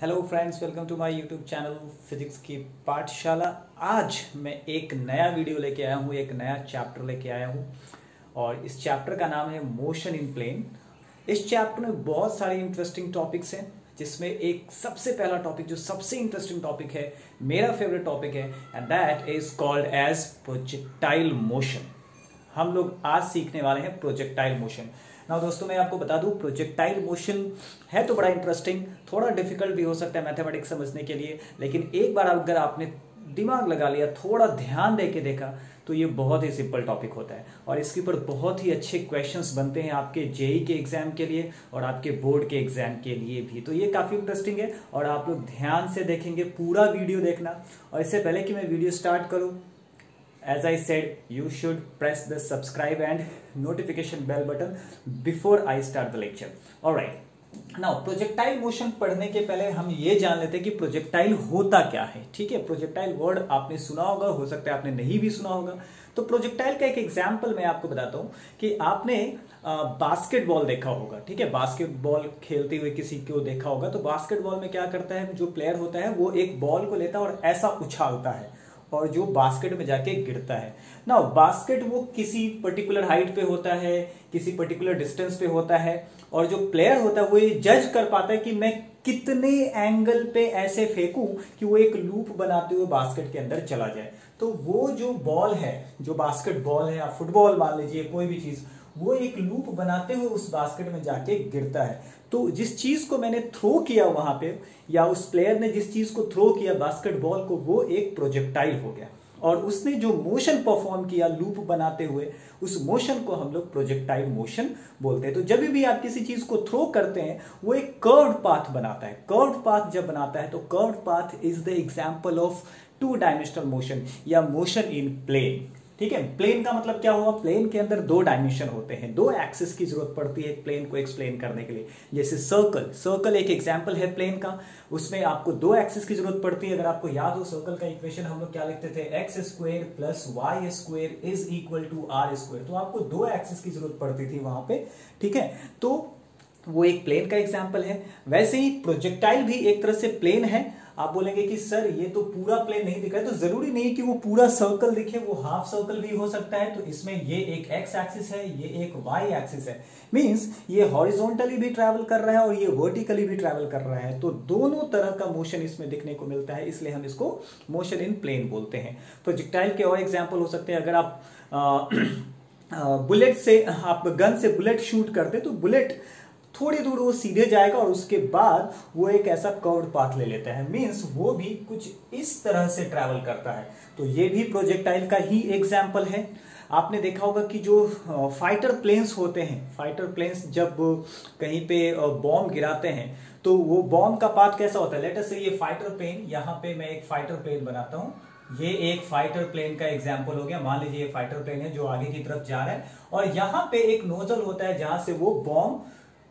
Hello friends, welcome to my YouTube channel physics की पाठशाला। आज मैं एक नया वीडियो लेके आया हूँ, एक नया चैप्टर लेके आया हूँ और इस चैप्टर का नाम है मोशन इन प्लेन। इस चैप्टर में बहुत सारे इंटरेस्टिंग टॉपिक्स हैं, जिसमें एक सबसे पहला टॉपिक जो सबसे इंटरेस्टिंग टॉपिक है, मेरा फेवरेट टॉपिक है, and that is called as projectile motion. हम लोग आज सीखने वाले हैं प्रोजेक्टाइल मोशन। ना दोस्तों, मैं आपको बता दूं, प्रोजेक्टाइल मोशन है तो बड़ा इंटरेस्टिंग, थोड़ा डिफिकल्ट भी हो सकता है मैथमेटिक्स समझने के लिए, लेकिन एक बार अगर आपने दिमाग लगा लिया, थोड़ा ध्यान दे के देखा, तो ये बहुत ही सिंपल टॉपिक होता है और इसके ऊपर बहुत ही अच्छे क्वेश्चंस बनते हैं आपके जेई के एग्जाम के लिए और आपके बोर्ड के एग्जाम के लिए भी। तो ये काफ़ी इंटरेस्टिंग है और आप लोग ध्यान से देखेंगे, पूरा वीडियो देखना। और इससे पहले कि मैं वीडियो स्टार्ट करूँ, as I said, you should press the subscribe and notification bell button before I start the lecture. Alright. Now, projectile motion पढ़ने के पहले हम ये जान लेते हैं कि प्रोजेक्टाइल होता क्या है। ठीक है, प्रोजेक्टाइल वर्ड आपने सुना होगा, हो सकता है आपने नहीं भी सुना होगा। तो प्रोजेक्टाइल का एक एग्जाम्पल मैं आपको बताता हूँ कि आपने बास्केटबॉल देखा होगा। ठीक है, बास्केटबॉल खेलते हुए किसी को देखा होगा। तो बास्केटबॉल में क्या करता है, जो प्लेयर होता है वो एक बॉल को लेता है और ऐसा उछालता है और जो बास्केट में जाके गिरता है ना। बास्केट वो किसी पर्टिकुलर हाइट पे होता है, किसी पर्टिकुलर डिस्टेंस पे होता है और जो प्लेयर होता है वो ये जज कर पाता है कि मैं कितने एंगल पे ऐसे फेंकूं कि वो एक लूप बनाते हुए बास्केट के अंदर चला जाए। तो वो जो बॉल है, जो बास्केट बॉल है या फुटबॉल मान लीजिए, कोई भी चीज, वो एक लूप बनाते हुए उस बास्केट में जाके गिरता है। तो जिस चीज को मैंने थ्रो किया वहां पे, या उस प्लेयर ने जिस चीज को थ्रो किया बास्केटबॉल को, वो एक प्रोजेक्टाइल हो गया और उसने जो मोशन परफॉर्म किया लूप बनाते हुए, उस मोशन को हम लोग प्रोजेक्टाइल मोशन बोलते हैं। तो जब भी आप किसी चीज को थ्रो करते हैं, वो एक कर्व्ड पाथ बनाता है। कर्व्ड पाथ जब बनाता है तो curved path is the example of two dimensional motion या मोशन इन प्लेन। ठीक है, प्लेन का मतलब क्या हुआ, प्लेन के अंदर दो डायमेंशन होते हैं, दो एक्सिस की जरूरत पड़ती है एक प्लेन को एक्सप्लेन करने के लिए। जैसे सर्कल एक एग्जांपल है प्लेन का, उसमें आपको दो एक्सिस की जरूरत पड़ती है। अगर आपको याद हो, सर्कल का इक्वेशन हम लोग क्या लिखते थे, X square plus Y square is equal to R square. तो आपको दो एक्सिस की जरूरत पड़ती थी वहां पे। ठीक है, तो वो एक प्लेन का एग्जाम्पल है। वैसे ही प्रोजेक्टाइल भी एक तरह से प्लेन है। आप बोलेंगे कि सर ये तो पूरा प्लेन नहीं दिख रहा है, तो जरूरी नहीं कि वो पूरा सर्कल दिखे, वो हाफ सर्कल भी हो सकता है। तो इसमें ये एक एक्स एक्सिस है, ये एक वाई एक्सिस है। मींस ये हॉरिजॉन्टली भी ट्रैवल कर रहा है और ये वर्टिकली भी ट्रैवल कर रहा है। तो दोनों तरह का मोशन इसमें दिखने को मिलता है, इसलिए हम इसको मोशन इन प्लेन बोलते हैं। प्रोजेक्टाइल के और एग्जाम्पल हो सकते हैं। अगर आप बुलेट से, आप गन से बुलेट शूट करते तो बुलेट थोड़ी दूर वो सीधे जाएगा और उसके बाद वो एक ऐसा कर्व्ड पाथ ले लेता है। मींस वो भी कुछ इस तरह से ट्रैवल करता है। तो ये भी प्रोजेक्टाइल का ही एग्जाम्पल है। आपने देखा होगा कि जो फाइटर प्लेन्स होते हैं, फाइटर प्लेन्स जब कहीं पे बॉम्ब गिराते हैं तो वो बॉम्ब का पाथ कैसा होता है। लेट अस से ये फाइटर प्लेन, यहाँ पे मैं एक फाइटर प्लेन बनाता हूँ, ये एक फाइटर प्लेन का एग्जाम्पल हो गया। मान लीजिए ये फाइटर प्लेन है जो आगे की तरफ जा रहा है और यहाँ पे एक नोजल होता है जहां से वो बॉम्ब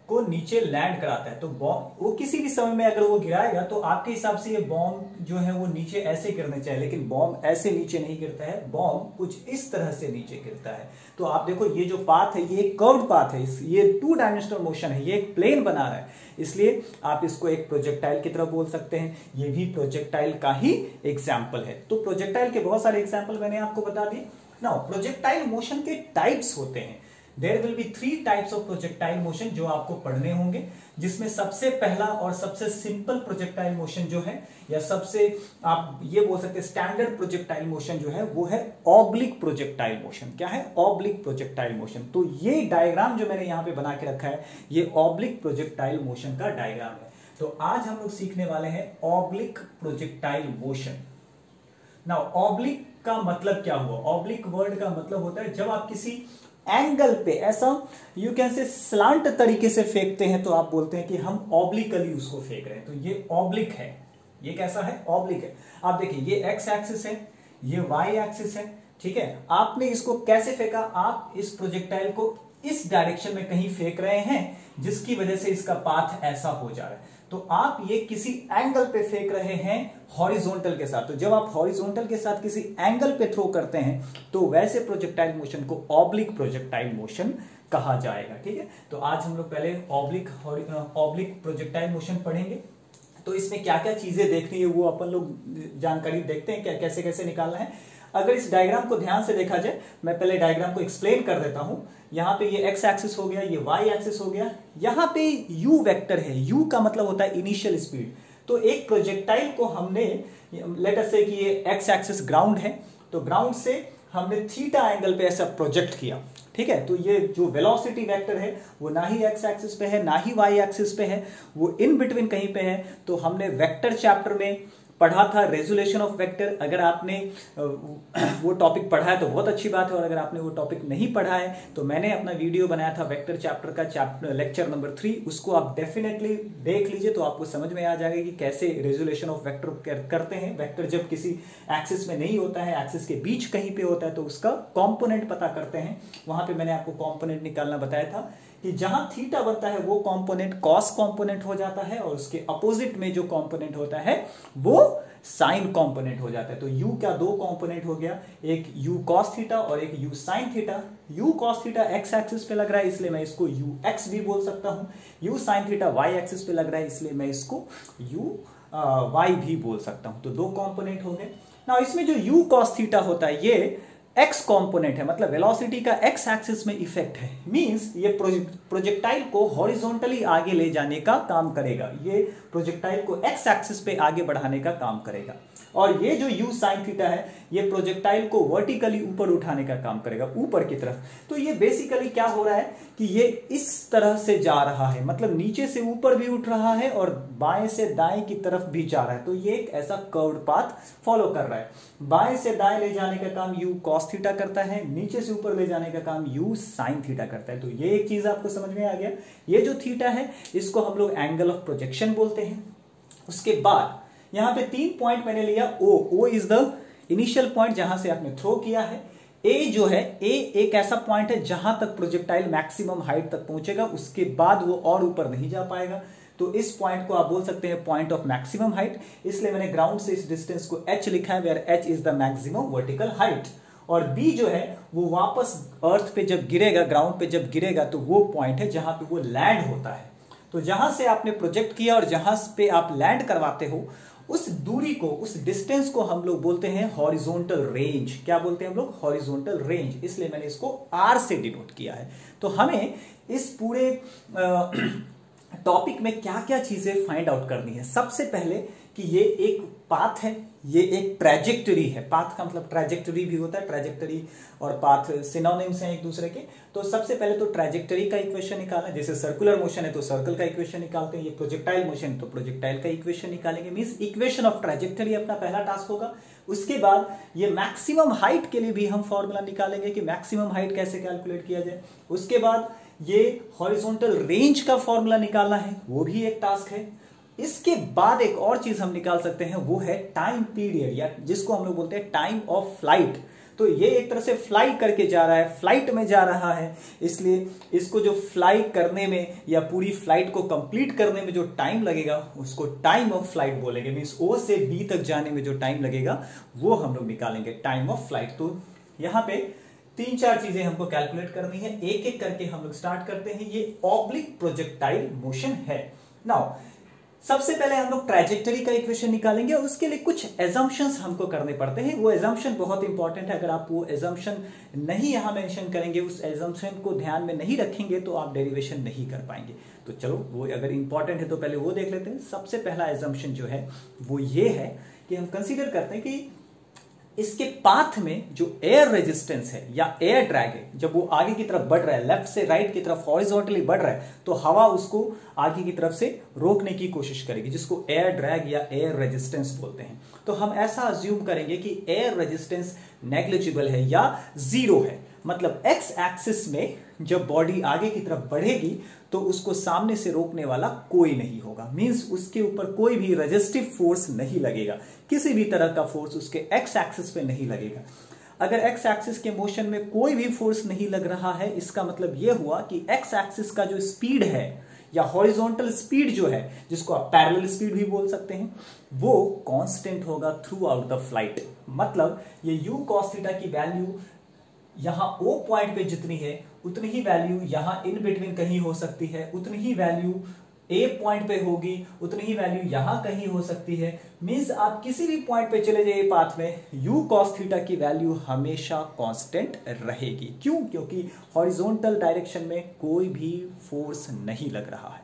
को नीचे लैंड कराता है। तो बॉम्ब वो किसी भी समय में अगर वो गिराएगा तो आपके हिसाब से ये बॉम्ब जो है वो नीचे ऐसे गिरने चाहिए, लेकिन बॉम्ब ऐसे नीचे नहीं गिरता है, बॉम्ब कुछ इस तरह से नीचे गिरता है। तो आप देखो ये जो पाथ है, ये एक कर्व्ड पाथ है, ये टू डायमेंशनल मोशन है, ये एक प्लेन बना रहा है, इसलिए आप इसको एक प्रोजेक्टाइल की तरह बोल सकते हैं। ये भी प्रोजेक्टाइल का ही एग्जाम्पल है। तो प्रोजेक्टाइल के बहुत सारे एग्जाम्पल मैंने आपको बता दिए। नाउ प्रोजेक्टाइल मोशन के टाइप्स होते हैं। There will be 3 types of projectile motion जो आपको पढ़ने होंगे, जिसमें सबसे पहला और सबसे सिंपल प्रोजेक्टाइल मोशन जो है, या सबसे आप ये बोल सकते हैं स्टैंडर्ड प्रोजेक्टाइल मोशन जो है, वो है ऑब्लिक प्रोजेक्टाइल मोशन। क्या है ऑब्लिक प्रोजेक्टाइल मोशन? तो ये डायग्राम जो मैंने यहाँ पे बना के रखा है, ये ऑब्लिक प्रोजेक्टाइल मोशन का डायग्राम है। तो आज हम लोग सीखने वाले हैं oblique projectile motion. Now oblique का मतलब क्या हुआ? ऑब्लिक वर्ड का मतलब होता है जब आप किसी एंगल पे ऐसा यू कैन से स्लांट तरीके से फेंकते हैं, तो आप बोलते हैं कि हम ऑब्लिकली उसको फेंक रहे हैं। तो ये ऑब्लिक है। ये कैसा है? ऑब्लिक है। आप देखिए ये एक्स एक्सिस है, ये वाई एक्सिस है। ठीक है, आपने इसको कैसे फेंका? आप इस प्रोजेक्टाइल को इस डायरेक्शन में कहीं फेंक रहे हैं, जिसकी वजह से इसका पाथ ऐसा हो जा रहा है। तो आप ये किसी एंगल पे फेंक रहे हैं हॉरिजॉन्टल के साथ। तो जब आप हॉरिजॉन्टल के साथ किसी एंगल पे थ्रो करते हैं तो वैसे प्रोजेक्टाइल मोशन को ऑब्लिक प्रोजेक्टाइल मोशन कहा जाएगा। ठीक है, तो आज हम लोग पहले ऑब्लिक प्रोजेक्टाइल मोशन पढ़ेंगे। तो इसमें क्या क्या चीजें देखनी है वो अपन लोग जानकारी देखते हैं, क्या कैसे कैसे निकालना है। अगर इस डायग्राम को ध्यान से देखा जाए, मैं पहले डायग्राम को एक्सप्लेन कर देता हूं। यहाँ पे ये एक्स एक्सिस हो गया, ये वाई एक्सिस हो गया, यहाँ पे यू वेक्टर है। यू का मतलब होता है इनिशियल स्पीड। तो एक प्रोजेक्टाइल को हमने, लेट अस से कि ये एक्स एक्सिस ग्राउंड है, तो ग्राउंड से हमने थीटा एंगल पे ऐसा प्रोजेक्ट किया, ठीक है। तो ये जो वेलोसिटी वेक्टर है वो ना ही एक्स एक्सिस पे है ना ही वाई एक्सिस पे है, वो इन बिटवीन कहीं पे है। तो हमने वेक्टर चैप्टर में पढ़ा था रेजोल्यूशन ऑफ वेक्टर। अगर आपने वो टॉपिक पढ़ा है तो बहुत अच्छी बात है, और अगर आपने वो टॉपिक नहीं पढ़ा है तो मैंने अपना वीडियो बनाया था वेक्टर चैप्टर का, लेक्चर नंबर 3, उसको आप डेफिनेटली देख लीजिए, तो आपको समझ में आ जाएगा कि कैसे रेजोल्यूशन ऑफ वेक्टर करते हैं। वेक्टर जब किसी एक्सिस में नहीं होता है, एक्सिस के बीच कहीं पे होता है, तो उसका कॉम्पोनेंट पता करते हैं। वहां पर मैंने आपको कॉम्पोनेंट निकालना बताया था कि जहां थीटा बनता है वो कंपोनेंट कॉस कंपोनेंट हो जाता है, और उसके अपोजिट में जो कंपोनेंट होता है वो साइन कंपोनेंट हो जाता है। तो u का दो कंपोनेंट हो गया, एक u cos थीटा और एक u sin theta. u cos theta x axis पे लग रहा है इसलिए मैं इसको ux भी बोल सकता हूं, u sin theta y axis पे लग रहा है इसलिए मैं इसको y भी बोल सकता हूं। तो दो कंपोनेंट हो गए ना। इसमें जो u cos थीटा होता है ये एक्स कंपोनेंट है, मतलब वेलोसिटी का एक्स एक्सिस में इफेक्ट है। मींस ये प्रोजेक्टाइल को हॉरिजॉन्टली आगे ले जाने का काम करेगा, ये प्रोजेक्टाइल को एक्स एक्सिस पे आगे बढ़ाने का काम करेगा। और ये जो u sin थीटा है ये प्रोजेक्टाइल को वर्टिकली ऊपर उठाने का काम करेगा, ऊपर की तरफ। तो ये बेसिकली क्या हो रहा है कि ये इस तरह से जा रहा है, मतलब नीचे से ऊपर भी उठ रहा है और बाएं से दाएं की तरफ भी जा रहा है। तो ये एक ऐसा कर्व्ड पाथ फॉलो कर रहा है। बाएं से दाएं ले जाने का काम u cos थीटा करता है, नीचे से ऊपर ले जाने का काम u sin थीटा करता है। तो ये एक चीज आपको समझ में आ गया। ये जो थीटा है इसको हम लोग एंगल ऑफ प्रोजेक्शन बोलते हैं। उसके बाद यहां पे 3 पॉइंट मैंने लिया। O is the initial point जहां से आपने थ्रो किया है। A जो है, A एक ऐसा पॉइंट है जहां तक प्रोजेक्टाइल मैक्सिमम हाइट तक पहुंचेगा, उसके बाद वो और ऊपर नहीं जा पाएगा। तो इस पॉइंट को आप बोल सकते हैं पॉइंट ऑफ मैक्सिमम हाइट, इसलिए मैंने ग्राउंड से इस डिस्टेंस को h लिखा है, where h is the maximum vertical height. और B जो है वो वापस अर्थ पे जब गिरेगा, ग्राउंड पे जब गिरेगा, तो वो पॉइंट है जहां पे वो लैंड होता है। तो जहां से आपने प्रोजेक्ट किया और जहां पे आप लैंड करवाते हो, उस दूरी को, उस डिस्टेंस को हम लोग बोलते हैं हॉरिजॉन्टल रेंज। क्या बोलते हैं हम लोग? Horizontal range. इसलिए मैंने इसको R से डिनोट किया है। तो हमें इस पूरे टॉपिक में क्या क्या चीजें फाइंड आउट करनी है। सबसे पहले कि ये एक पाथ है, ये एक ट्रैजेक्टरी है। पाथ का मतलब ट्रैजेक्टरी भी होता है, ट्रैजेक्टरी और पाथ सिनोनिम्स हैं एक दूसरे के। तो सबसे पहले तो ट्रैजेक्टरी का इक्वेशन निकालना है। जैसे सर्कुलर मोशन है तो सर्कल का इक्वेशन निकालते हैं, ये प्रोजेक्टाइल मोशन तो प्रोजेक्टाइल का इक्वेशन निकालेंगे। मींस इक्वेशन ऑफ ट्रैजेक्टरी अपना पहला टास्क होगा। उसके बाद ये मैक्सिमम हाइट के लिए भी हम फॉर्मूला निकालेंगे कि मैक्सिमम हाइट कैसे कैलकुलेट किया जाए। उसके बाद ये हॉरिजॉन्टल रेंज का फॉर्मूला निकालना है, वो भी एक टास्क है। इसके बाद एक और चीज हम निकाल सकते हैं, वो है टाइम पीरियड, या जिसको हम लोग बोलते हैं टाइम ऑफ फ्लाइट। तो ये एक तरह से फ्लाई करके जा रहा है, फ्लाइट में जा रहा है, इसलिए इसको जो फ्लाई करने में या पूरी फ्लाइट को कंप्लीट करने में जो टाइम लगेगा उसको टाइम ऑफ फ्लाइट बोलेंगे। मींस O से B तक जाने में जो टाइम लगेगा वो हम लोग निकालेंगे, टाइम ऑफ फ्लाइट। तो यहाँ पे 3-4 चीजें हमको कैलकुलेट करनी है, एक एक करके हम लोग स्टार्ट करते हैं। ये ऑब्लिक प्रोजेक्टाइल मोशन है। नाउ सबसे पहले हम लोग ट्रैजेक्टरी का इक्वेशन निकालेंगे और उसके लिए कुछ एजम्पशंस हमको करने पड़ते हैं। वो एजम्पशन बहुत इंपॉर्टेंट है। अगर आप वो एजम्पशन नहीं यहां मेंशन करेंगे, उस एजम्पशन को ध्यान में नहीं रखेंगे, तो आप डेरिवेशन नहीं कर पाएंगे। तो चलो वो अगर इंपॉर्टेंट है तो पहले वो देख लेते हैं। सबसे पहला एजम्पशन जो है वो ये है कि हम कंसीडर करते हैं कि इसके पाथ में जो एयर रेजिस्टेंस है या एयर ड्रैग है, जब वो आगे की तरफ बढ़ रहा है, लेफ्ट से राइट की तरफ हॉरिजॉन्टली बढ़ रहा है, तो हवा उसको आगे की तरफ से रोकने की कोशिश करेगी, जिसको एयर ड्रैग या एयर रेजिस्टेंस बोलते हैं। तो हम ऐसा अज्यूम करेंगे कि एयर रेजिस्टेंस नेग्लिजिबल है या जीरो है। मतलब एक्स एक्सिस में जब बॉडी आगे की तरफ बढ़ेगी तो उसको सामने से रोकने वाला कोई नहीं होगा। मींस उसके ऊपर कोई भी रेजिस्टिव फोर्स नहीं लगेगा, किसी भी तरह का फोर्स उसके एक्स एक्सिस पे नहीं लगेगा। अगर एक्स एक्सिस के मोशन में कोई भी फोर्स नहीं लग रहा है, इसका मतलब यह हुआ कि एक्स एक्सिस का जो स्पीड है या हॉरिजॉन्टल स्पीड जो है, जिसको आप पैरेलल स्पीड भी बोल सकते हैं, वो कांस्टेंट होगा थ्रू आउट द फ्लाइट। मतलब ये u cos थीटा की वैल्यू यहां O पॉइंट पे जितनी है उतनी ही वैल्यू यहां इन बिटवीन कहीं हो सकती है, उतनी ही वैल्यू ए पॉइंट पे होगी उतनी ही वैल्यू यहां कहीं हो सकती है। मींस आप किसी भी पॉइंट पे चले जाइए पाथ में, u cos थीटा की वैल्यू हमेशा कांस्टेंट रहेगी। क्यों? क्योंकि हॉरिजॉन्टल डायरेक्शन में कोई भी फोर्स नहीं लग रहा है।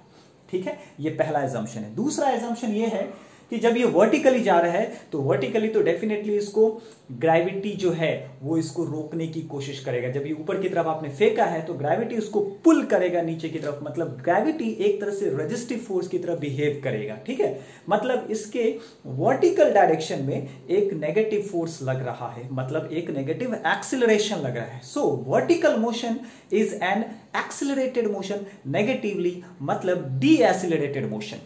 ठीक है, ये पहला एजम्पशन है। दूसरा एजम्पशन ये है कि जब ये वर्टिकली जा रहा है तो वर्टिकली तो डेफिनेटली इसको ग्रेविटी जो है वो इसको रोकने की कोशिश करेगा। जब ये ऊपर की तरफ आपने फेंका है तो ग्रेविटी उसको पुल करेगा नीचे की तरफ, मतलब ग्रेविटी एक तरह से रेजिस्टिव फोर्स की तरह बिहेव करेगा। ठीक है, मतलब इसके वर्टिकल डायरेक्शन में एक नेगेटिव फोर्स लग रहा है, मतलब एक नेगेटिव एक्सिलरेशन लग रहा है। So vertical motion is an accelerated motion, negatively मतलब de accelerated motion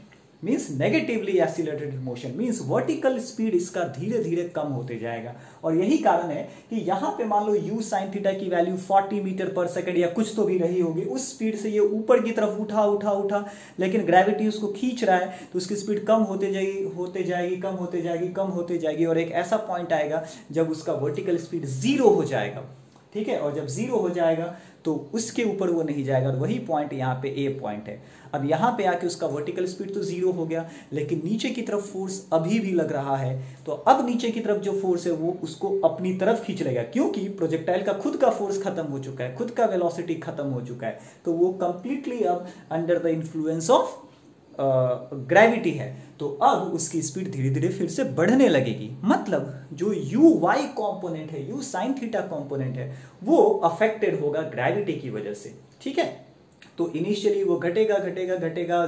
means negatively accelerated motion means vertical speed इसका धीरे धीरे कम होते जाएगा। और यही कारण है कि यहां पे मान लो u sin थीटा की वैल्यू 40 मीटर पर सेकंड या कुछ तो भी रही होगी, उस स्पीड से ये ऊपर की तरफ उठा, लेकिन ग्रेविटी उसको खींच रहा है तो उसकी स्पीड कम होते जाएगी और एक ऐसा पॉइंट आएगा जब उसका वर्टिकल स्पीड 0 हो जाएगा। ठीक है, और जब 0 हो जाएगा तो उसके ऊपर वो नहीं जाएगा, और वही पॉइंट यहाँ पे ए पॉइंट है। अब यहाँ पे आके उसका वर्टिकल स्पीड तो 0 हो गया, लेकिन नीचे की तरफ फोर्स अभी भी लग रहा है। तो अब नीचे की तरफ जो फोर्स है वो उसको अपनी तरफ खींच लेगा, क्योंकि प्रोजेक्टाइल का खुद का फोर्स खत्म हो चुका है, खुद का वेलोसिटी खत्म हो चुका है। तो वो कंप्लीटली अब under the influence of gravity है, तो अब उसकी स्पीड धीरे धीरे फिर से बढ़ने लगेगी। मतलब जो यू वाई कॉम्पोनेंट है, यू साइन थीटा कॉम्पोनेंट है, वो अफेक्टेड होगा ग्रेविटी की वजह से। ठीक है, तो इनिशियली वो घटेगा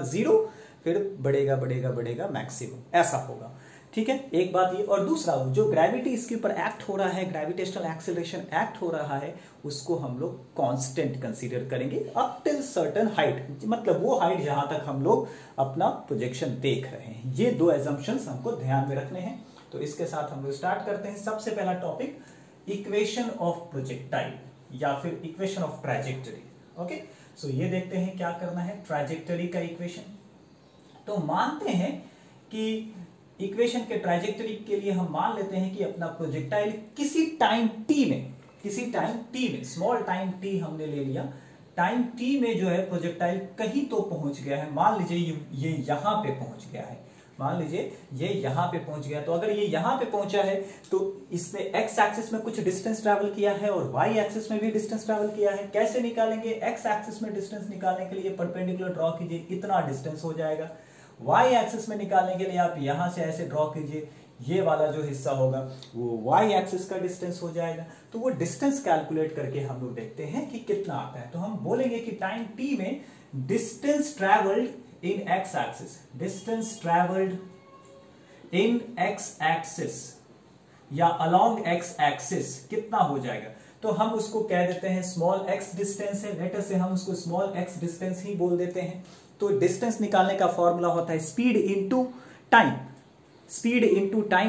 0, फिर बढ़ेगा मैक्सिमम, ऐसा होगा। ठीक है, एक बात ये। और दूसरा, जो ग्रेविटी इसके ऊपर एक्ट हो रहा है, ग्रेविटेशनल एक्सेलरेशन एक्ट हो रहा है, उसको हम लोग कांस्टेंट कंसीडर करेंगे अप टिल सर्टेन हाइट, मतलब वो हाइट जहां तक हम लोग अपना प्रोजेक्शन देख रहे हैं। ये दो एजम्पशंस हमको ध्यान में रखने हैं। तो इसके साथ हम लोग स्टार्ट करते हैं। सबसे पहला टॉपिक, इक्वेशन ऑफ प्रोजेक्टाइल या फिर इक्वेशन ऑफ ट्रैजेक्टरी। ओके, सो ये देखते हैं क्या करना है। ट्रैजेक्टरी का इक्वेशन, तो मानते हैं कि इक्वेशन के ट्रैजेक्टरी के लिए हम मान लेते हैं कि अपना प्रोजेक्टाइल किसी टाइम t में स्मॉल टाइम t हमने ले लिया, टाइम t में जो है प्रोजेक्टाइल कहीं तो पहुंच गया है। मान लीजिए ये यहां पे पहुंच गया है, तो अगर ये यहां पे पहुंचा है तो इसने एक्स एक्सिस में कुछ डिस्टेंस ट्रैवल किया है और वाई एक्सिस में भी डिस्टेंस ट्रैवल किया है। कैसे निकालेंगे? एक्स एक्सिस में डिस्टेंस निकालने के लिए परपेंडिकुलर ड्रॉ कीजिए, इतना डिस्टेंस हो जाएगा। वाई एक्सिस में निकालने के लिए आप यहां से ऐसे ड्रॉ कीजिए, ये वाला जो हिस्सा होगा वो वाई एक्सिस का डिस्टेंस हो जाएगा। तो वो डिस्टेंस कैलकुलेट करके हम लोग देखते हैं कि कितना आता है। तो हम बोलेंगे कि टाइम t में distance travelled in x axis, या अलोंग एक्स एक्सिस कितना हो जाएगा। तो हम उसको कह देते हैं स्मॉल एक्स डिस्टेंस है, लेटर से हम उसको स्मॉल एक्स डिस्टेंस ही बोल देते हैं। तो डिस्टेंस निकालने का फॉर्मूला होता है स्पीड इनटू टाइम।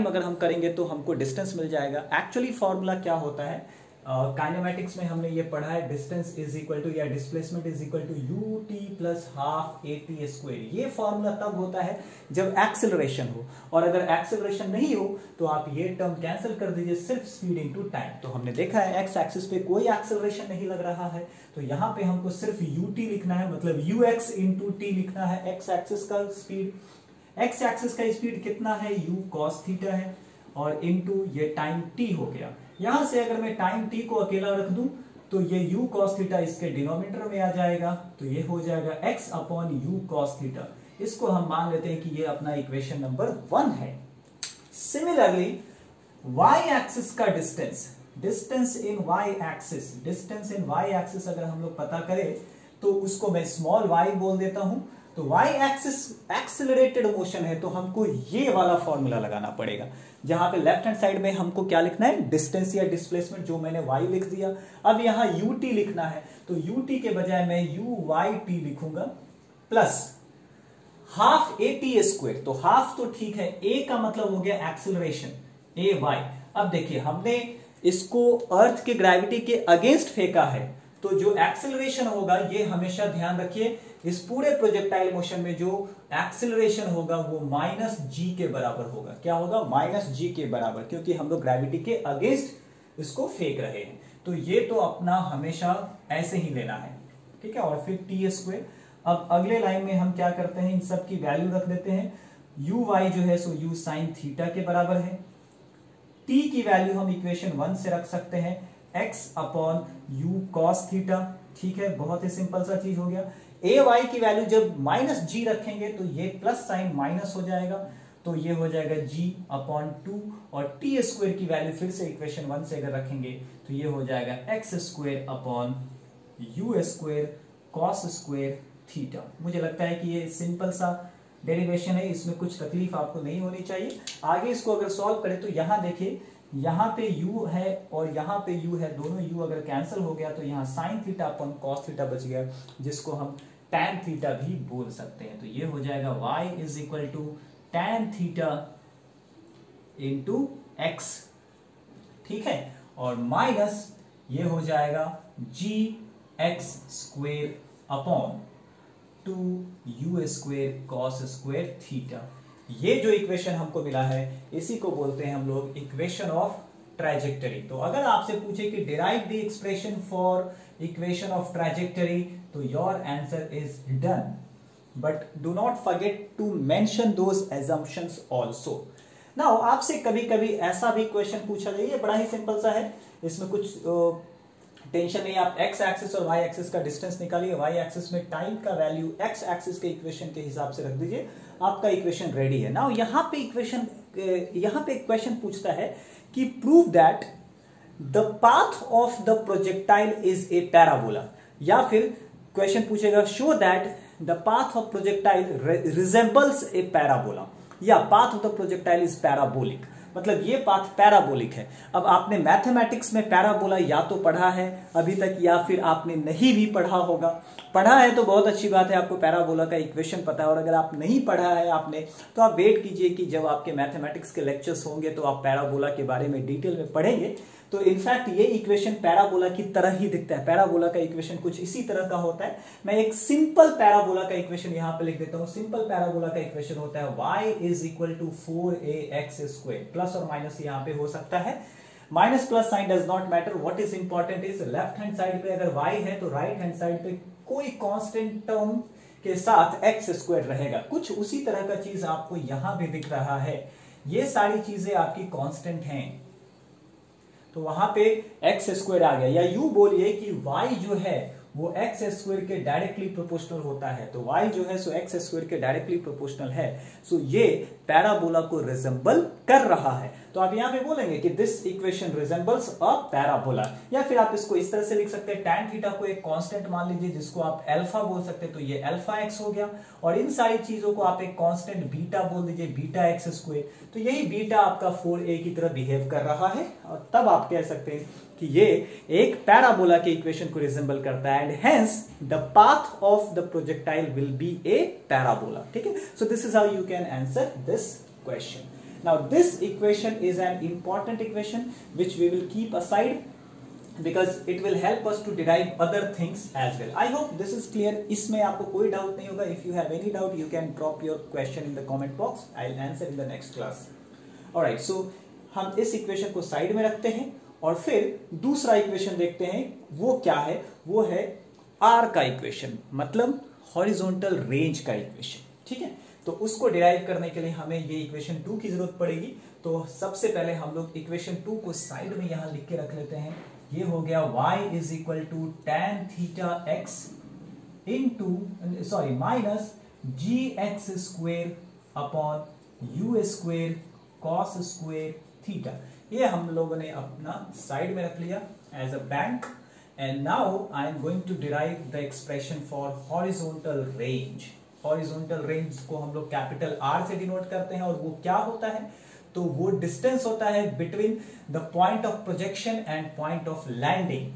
अगर हम करेंगे तो हमको डिस्टेंस मिल जाएगा। एक्चुअली फॉर्मूला क्या होता है, काइनेमेटिक्स में हमने ये पढ़ा है, डिस्टेंस इज इक्वल टू या displacement is equal to ut plus half at square. ये फॉर्मूला तब होता है जब एक्सेलरेशन हो, और अगर एक्सेलरेशन नहीं हो तो आप ये टर्म कैंसिल कर दीजिए, सिर्फ स्पीड इनटू टाइम। तो हमने देखा है एक्स एक्सिस पे कोई एक्सेलरेशन नहीं लग रहा है, तो यहाँ पे हमको सिर्फ ut लिखना है, मतलब ux इंटू t लिखना है। एक्स एक्सिस का स्पीड कितना है, u cos थीटा है, और इनटू ये टाइम t हो गया। यहां से अगर मैं टाइम t को अकेला रख दूं तो ये u cos थीटा इसके डिनोमिनेटर में आ जाएगा, तो ये हो जाएगा x upon u cos theta. इसको हम मान लेते हैं कि ये अपना इक्वेशन नंबर 1 है। सिमिलरली y एक्सिस का डिस्टेंस इन y एक्सिस अगर हम लोग पता करें तो उसको मैं स्मॉल y बोल देता हूं। तो y एक्सिस एक्सेलरेटेड मोशन है, तो हमको ये वाला फॉर्मूला लगाना पड़ेगा, जहां पे लेफ्ट हैंड साइड में हमको क्या लिखना है, डिस्टेंस या डिस्प्लेसमेंट, जो मैंने y लिख दिया। अब यहां ut लिखना है, तो ut के बजाय मैं uyt लिखूंगा, प्लस हाफ at स्क्वायर। तो हाफ तो ठीक है, a का मतलब हो गया एक्सेलरेशन, ay। अब देखिए हमने इसको अर्थ के ग्रेविटी के अगेंस्ट फेंका है, तो जो एक्सेलरेशन होगा, ये हमेशा ध्यान रखिए, इस पूरे प्रोजेक्टाइल मोशन में जो एक्सेलरेशन होगा वो माइनस जी के बराबर होगा। क्या होगा? माइनस जी के बराबर, क्योंकि हम लोग ग्रेविटी के अगेंस्ट इसको फेंक रहे हैं। तो ये तो अपना हमेशा ऐसे ही लेना है, ठीक है। और फिर टी स्क्वायर। अब अगले लाइन में हम क्या करते हैं, इन सब की वैल्यू रख देते हैं। यू वाई जो है सो यू साइन थीटा के बराबर है। टी की वैल्यू हम इक्वेशन 1 से रख सकते हैं x upon you cos theta. ठीक है, बहुत ही सिंपल सा चीज हो गया। ए वाई की वैल्यू जब माइनस जी रखेंगे तो ये प्लस साइन माइनस हो जाएगा, तो ये हो जाएगा जी अपॉन 2, और टी स्क्वायर की वैल्यू फिर से इक्वेशन 1 से अगर रखेंगे तो ये हो जाएगा x square upon you square cos square theta. मुझे लगता है कि ये सिंपल सा डेरिवेशन है, इसमें कुछ तकलीफ आपको नहीं होनी चाहिए। आगे इसको अगर सॉल्व करें तो यहां देखिए, यहां पे u है और यहां पे u है, दोनों u अगर कैंसिल हो गया तो यहां sine theta upon cos theta बच गया, जिसको हम टैन थीटा भी बोल सकते हैं। तो ये हो जाएगा y is equal to tan theta into x. ठीक है, और माइनस ये हो जाएगा g x square upon 2u square cos square theta. ये जो इक्वेशन हमको मिला है इसी को बोलते हैं हम लोग इक्वेशन ऑफ ट्रैजेक्टरी। तो अगर आपसे पूछे कि derive the expression for equation of trajectory, तो your answer is done, but do not forget to mention those assumptions also. Now आपसे कभी कभी ऐसा भी क्वेश्चन पूछा जाए, ये बड़ा ही सिंपल सा है, इसमें कुछ टेंशन नहीं। आप एक्स एक्सिस और वाई एक्सिस का डिस्टेंस निकालिए, वाई एक्सिस में टाइम का वैल्यू एक्स एक्सिस के इक्वेशन के हिसाब से रख दीजिए, आपका इक्वेशन रेडी है। नाउ यहाँ पे क्वेश्चन पूछता है कि prove that the path of the projectile is a parabola, या फिर क्वेश्चन पूछेगा show that the path of projectile resembles a parabola, या path of the projectile is parabolic, मतलब ये पाथ पैराबोलिक है। अब आपने मैथमेटिक्स में पैराबोला या तो पढ़ा है अभी तक, या फिर आपने नहीं भी पढ़ा होगा। पढ़ा है तो बहुत अच्छी बात है, आपको पैराबोला का इक्वेशन पता है, और अगर आप नहीं पढ़ा है आपने, तो आप वेट कीजिए कि जब आपके मैथमेटिक्स के लेक्चर्स होंगे तो आप पैराबोला के बारे में डिटेल में पढ़ेंगे। तो इनफैक्ट ये इक्वेशन पैराबोला की तरह ही दिखता है, पैराबोला का इक्वेशन कुछ इसी तरह का होता है। मैं एक सिंपल पैराबोला का इक्वेशन यहां पे लिख देता हूं। सिंपल पैराबोला का इक्वेशन होता है y is equal to 4ax square, plus और माइनस यहां पे हो सकता है, minus plus sign does not matter, what is important is left hand side पे अगर y है तो राइट हैंड साइड पे कोई कांस्टेंट टर्म के साथ एक्स स्क्वायर रहेगा। कुछ उसी तरह का चीज आपको यहां भी दिख रहा है, ये सारी चीजें आपकी कांस्टेंट हैं, तो वहां पे एक्स स्क्वायर आ गया, या यूं बोलिए कि y जो है वो एक्स स्क्वायर के डायरेक्टली प्रोपोर्शनल होता है। तो y जो है सो एक्स स्क्वायर के डायरेक्टली प्रोपोर्शनल है, सो ये पैराबोला को रिजेंबल कर रहा है। तो आप यहां पे बोलेंगे कि this equation resembles a parabola, या फिर आप इसको इस तरह से लिख सकते हैं, tan थीटा को एक कांस्टेंट मान लीजिए जिसको आप अल्फा बोल सकते हैं, तो ये अल्फा एक्स हो गया, और इन सारी चीजों को आप एक कांस्टेंट बीटा बोल दीजिए, बीटा एक्स स्क्वायर, तो यही बीटा आपका 4a की तरह बिहेव कर रहा है, और तब आप कह सकते हैं कि ये एक पैराबोला के इक्वेशन को रिजेंबल करता है, and hence the path of the projectile will be A parabola. ठीक है, so this is how you can answer this question. Now this equation is an important equation which we will keep aside because it will help us to derive other things as well. I hope this is clear. इसमें आपको कोई doubt नहीं होगा. If you have any doubt you can drop your question in the comment box. I'll answer in the next class. Alright, so हम इस equation को side में रखते हैं और फिर दूसरा इक्वेशन देखते हैं. वो क्या है? वो है R का इक्वेशन, मतलब हॉरिजॉन्टल रेंज का इक्वेशन. ठीक है, तो उसको डिराइव करने के लिए हमें ये इक्वेशन 2 की जरूरत पड़ेगी. तो सबसे पहले हम लोग इक्वेशन 2 को साइड में यहां लिख के रख लेते हैं. ये हो गया y is equal to tan theta x minus g x square upon u square cos square theta. ये हम लोगों ने अपना साइड में रख लिया as a bank. And now I am going to derive the expression for horizontal range. Horizontal range को हम लोग कैपिटल R से डिनोट करते हैं, और वो क्या होता है? तो वो डिस्टेंस होता है between the point of projection and point of landing,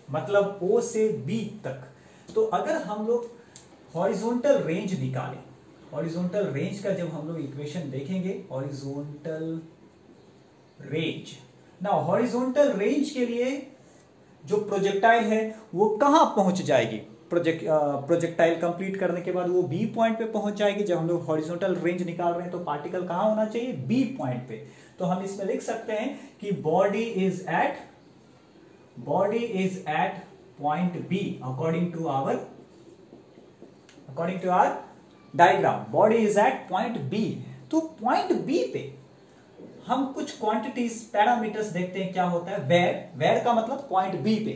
मतलब O से B तक. तो अगर हम लोग हॉरिजॉन्टल रेंज निकालें, हॉरिजॉन्टल रेंज का जब हम लोग इक्वेशन देखेंगे, हॉरिजॉन्टल रेंज, ना हॉरिजॉन्टल रेंज के लिए जो प्रोजेक्टाइल है वो कहां पहुंच जाएगी? प्रोजेक्टाइल कंप्लीट करने के बाद वो बी पॉइंट पे पहुंच जाएगी. जब हम लोग हॉरिजॉन्टल रेंज निकाल रहे हैं तो पार्टिकल कहां होना चाहिए? बी पॉइंट पे. तो हम इसमें लिख सकते हैं कि body is at point B according to our according to our diagram body is at point B. तो पॉइंट बी पे हम कुछ क्वांटिटीज पैरामीटर्स देखते हैं क्या होता है। वेयर का मतलब पॉइंट बी पे,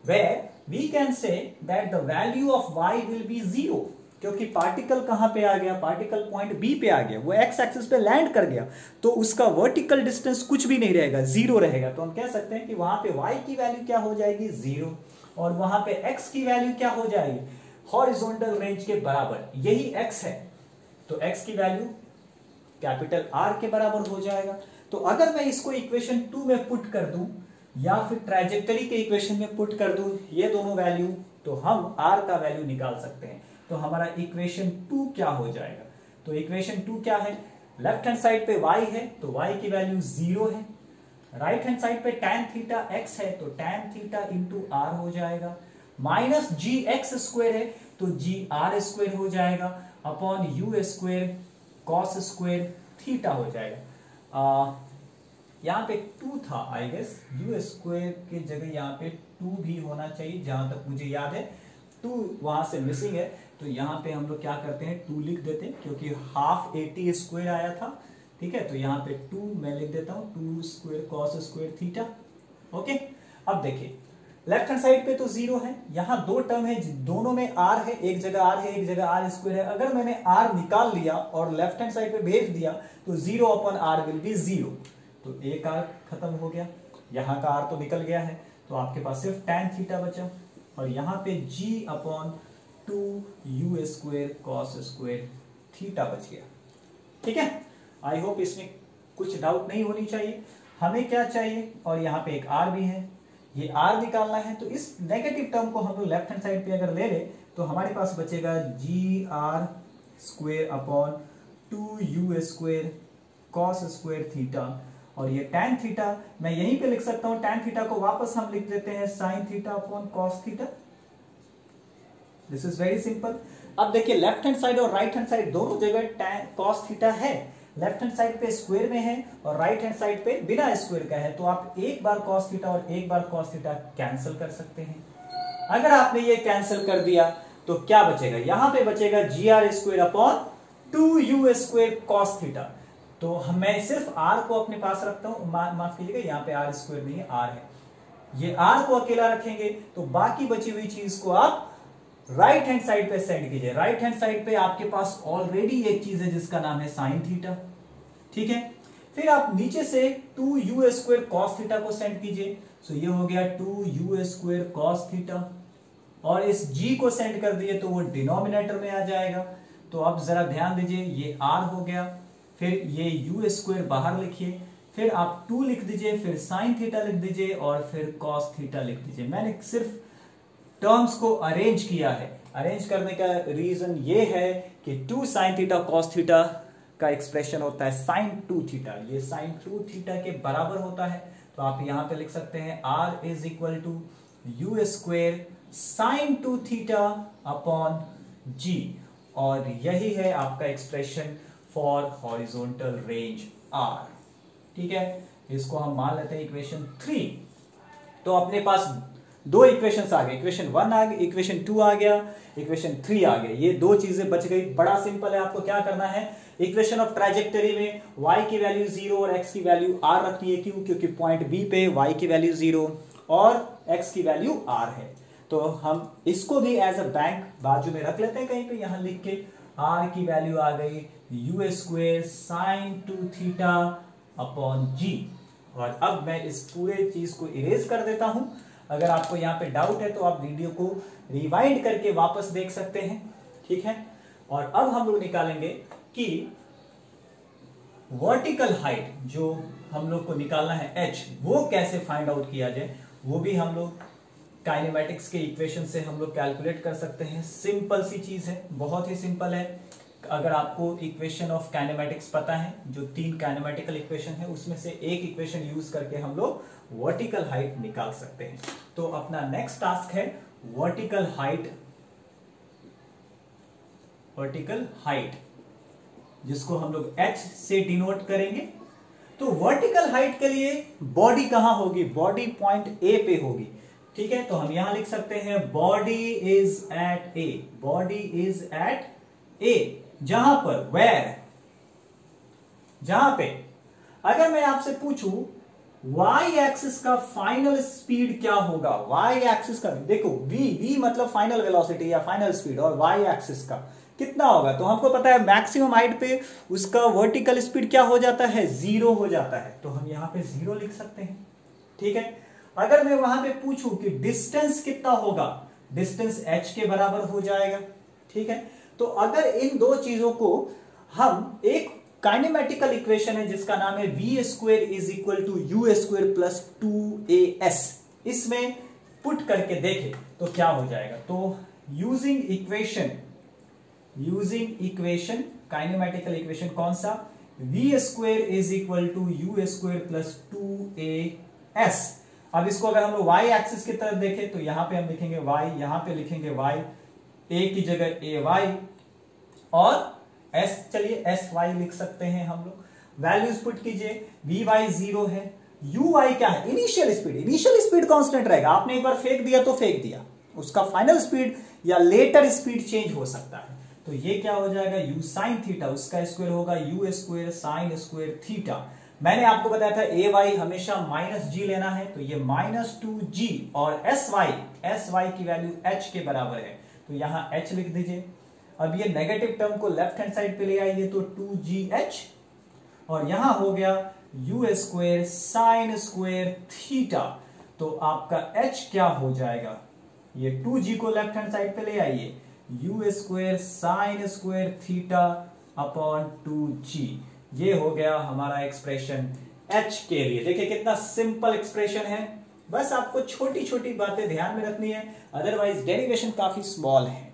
where we can say that the value of y will be 0, क्योंकि पार्टिकल कहां पे आ गया, पार्टिकल पॉइंट बी पे आ गया, वो एक्स एक्सिस पे लैंड कर गया, तो उसका वर्टिकल डिस्टेंस कुछ भी नहीं रहेगा, 0 रहेगा। तो हम कह सकते हैं कि वहां पे वाई की वैल्यू क्या हो जाएगी, 0, और वहां पे एक्स की वैल्यू क्या हो जाएगी, हॉरिजॉन्टल रेंज के बराबर। यही एक्स है, तो एक्स की वैल्यू कैपिटल आर के बराबर हो जाएगा। तो अगर मैं इसको इक्वेशन 2 में पुट कर दूं या फिर ट्रैजेक्टरी के इक्वेशन में पुट कर दूं ये दोनों वैल्यू, तो हम आर का वैल्यू निकाल सकते हैं। तो हमारा इक्वेशन 2 क्या हो जाएगा, तो इक्वेशन 2 क्या है, लेफ्ट हैंड साइड पे y है तो y की वैल्यू 0 है, राइट हैंड साइड पे tan थीटा x है तो tan थीटा इंटू आर हो जाएगा, माइनस जी एक्स स्क्वेयर है तो जी आर स्क्वेयर हो जाएगा upon u square cos square theta हो जाएगा। यहाँ पे 2 था आई गेस, यू स्क्वेयर के जगह यहाँ पे 2 भी होना चाहिए जहां तक मुझे याद है, 2 वहां से मिसिंग है। तो यहाँ पे हम लोग क्या करते हैं 2 लिख देते हैं, क्योंकि हाफ 80 स्क्वायर आया था, ठीक है। तो यहाँ पे 2 मैं लिख देता हूँ, 2 square cos square theta. Okay, अब देखिए लेफ्ट हैंड साइड पे तो 0 है, यहाँ 2 टर्म है, दोनों में r है, एक जगह r है एक जगह r स्क्वायर है। अगर मैंने r निकाल लिया और लेफ्ट हैंड साइड पे भेज दिया तो 0 अपॉन r विल बी 0, तो एक r खत्म हो गया, यहाँ का r तो निकल गया है, तो आपके पास सिर्फ tan थीटा बचा, और यहाँ पे g upon 2 u square cos square theta बच गया। ठीक है, आई होप इसमें कुछ डाउट नहीं होनी चाहिए। हमें क्या चाहिए, और यहाँ पे एक r भी है, ये r निकालना है। तो इस नेगेटिव टर्म को हम लोग लेफ्ट हैंड साइड पे अगर ले ले तो हमारे पास बचेगा g R square upon 2 u square cos square theta, और ये tan थीटा मैं यहीं पे लिख सकता हूं, tan थीटा को वापस हम लिख देते हैं sin theta upon cos theta. This is very simple. अब देखिए लेफ्ट हैंड साइड और राइट हैंड साइड दोनों जगह tan कॉस थीटा है, लेफ्ट हैंड साइड पे स्क्वायर में है और राइट हैंड साइड पे बिना स्क्वायर का है, तो आप एक बार कॉस थीटा और एक बार कॉस थीटा कैंसिल कर सकते हैं। अगर आपने ये कैंसिल कर दिया तो क्या बचेगा, यहां पे बचेगा g R square upon 2 u square cos theta. तो मैं सिर्फ r को अपने पास रखता हूं, माफ कीजिएगा यहाँ पे r स्क्वायर नहीं है, r है, ये r को अकेला रखेंगे तो बाकी बची हुई चीज को आप राइट हैंड साइड पे सेंड कीजिए। राइट हैंड साइड पे आपके पास ऑलरेडी एक चीज है जिसका नाम है साइन थीटा, ठीक है। फिर आप नीचे से 2 यू स्क्वायर कॉस थीटा को सेंड कीजिए, सो ये हो गया 2 यू स्क्वायर कॉस थीटा, और इस g को सेंड कर दिए तो वो डिनोमिनेटर में आ जाएगा। तो अब जरा ध्यान दीजिए, ये r हो गया, फिर ये यू स्क्वायर बाहर लिखिए, फिर आप 2 लिख दीजिए, फिर साइन थीटा लिख दीजिए और फिर कॉस थीटा लिख दीजिए। मैंने सिर्फ टर्म्स को अरेंज किया है। अरेंज करने का रीजन ये है कि 2 साइन थीटा कॉस थीटा का एक्सप्रेशन होता है साइन 2 थीटा, ये साइन 2 थीटा के बराबर होता है। तो आप यहां पे लिख सकते हैं r is equal to u square sine 2 theta upon g, और यही है आपका expression for horizontal range r। ठीक है, इसको हम मान लेते हैं इक्वेशन 3। तो अपने पास 2 इक्वेशंस आ गए, इक्वेशन 1 आ गई, इक्वेशन 2 आ गया, इक्वेशन 3 आ गया, ये 2 चीजें बच गई। बड़ा सिंपल है, आपको क्या करना है, इक्वेशन ऑफ ट्रैजेक्टरी में y की वैल्यू 0 और x की वैल्यू r रखनी है। क्यों, क्योंकि पॉइंट b पे y की वैल्यू 0 और x की वैल्यू r है। तो हम इसको भी एज अ बैंक बाजू में रख लेते हैं कहीं पे, यहां लिख के r की वैल्यू आ गई you square sine 2 theta upon g। और अब मैं इस पूरे चीज को इरेज कर देता हूं। अगर आपको यहाँ पे डाउट है तो आप वीडियो को रिवाइंड करके वापस देख सकते हैं, ठीक है। और अब हम लोग निकालेंगे कि वर्टिकल हाइट जो हम लोग को निकालना है h, वो कैसे फाइंड आउट किया जाए, वो भी हम लोग काइनेमेटिक्स के इक्वेशन से हम लोग कैलकुलेट कर सकते हैं। सिंपल सी चीज है, बहुत ही सिंपल है। अगर आपको इक्वेशन ऑफ काइनेमेटिक्स पता है, जो 3 काइनेमेटिकल इक्वेशन है उसमें से एक इक्वेशन यूज करके हम लोग वर्टिकल हाइट निकाल सकते हैं। तो अपना नेक्स्ट टास्क है वर्टिकल हाइट, जिसको हम लोग h से डिनोट करेंगे। तो वर्टिकल हाइट के लिए बॉडी कहां होगी, बॉडी पॉइंट A पे होगी, ठीक है, तो हम यहां लिख सकते हैं body is at A, body is at A, जहां पर वेयर, जहां पे अगर मैं आपसे पूछूं y एक्सिस का फाइनल स्पीड क्या होगा, y एक्सिस का देखो v मतलब फाइनल वेलोसिटी या फाइनल स्पीड, और y एक्सिस का कितना होगा, तो हमको पता है मैक्सिमम हाइट पे उसका वर्टिकल स्पीड क्या हो जाता है, 0 हो जाता है, तो हम यहां पे 0 लिख सकते हैं। ठीक है, अगर मैं वहां पे पूछूं कि डिस्टेंस कितना होगा, डिस्टेंस h के बराबर हो जाएगा। ठीक है, तो अगर इन दो चीजों को हम एक काइनेमेटिकल इक्वेशन है जिसका नाम है v square is equal to u square plus 2as, इसमें पुट करके देखें तो क्या हो जाएगा, तो यूजिंग इक्वेशन काइनेमेटिकल इक्वेशन कौन सा, v square is equal to u square plus 2as। अब इसको अगर हम लोग y एक्सिस की तरफ देखें तो यहां पे हम लिखेंगे y, यहां पे लिखेंगे y, a की जगह ay और s, चलिए sy लिख सकते हैं हम लोग। वैल्यूज पुट कीजिए, vy 0 है, uy क्या है, इनिशियल स्पीड कांस्टेंट रहेगा, आपने एक बार फेंक दिया तो फेंक दिया, उसका फाइनल स्पीड या लेटर स्पीड चेंज हो सकता है, तो ये क्या हो जाएगा u साइन थीटा, उसका स्क्वायर होगा u square sine square theta. मैंने आपको बताया था ay हमेशा -g लेना है, तो ये -2g और sy की वैल्यू h के बराबर है, तो यहां h लिख दीजिए। अब ये नेगेटिव टर्म को लेफ्ट हैंड साइड पे ले आइए तो 2gh, और यहां हो गया u square sine square theta, तो आपका h क्या हो जाएगा, ये 2g को लेफ्ट हैंड साइड पे ले आइए, u square sine square theta upon 2g, ये हो गया हमारा एक्सप्रेशन h के लिए। देखिए कितना सिंपल एक्सप्रेशन है, बस आपको छोटी छोटी बातें ध्यान में रखनी है, अदरवाइज डेरिवेशन काफी स्मॉल है।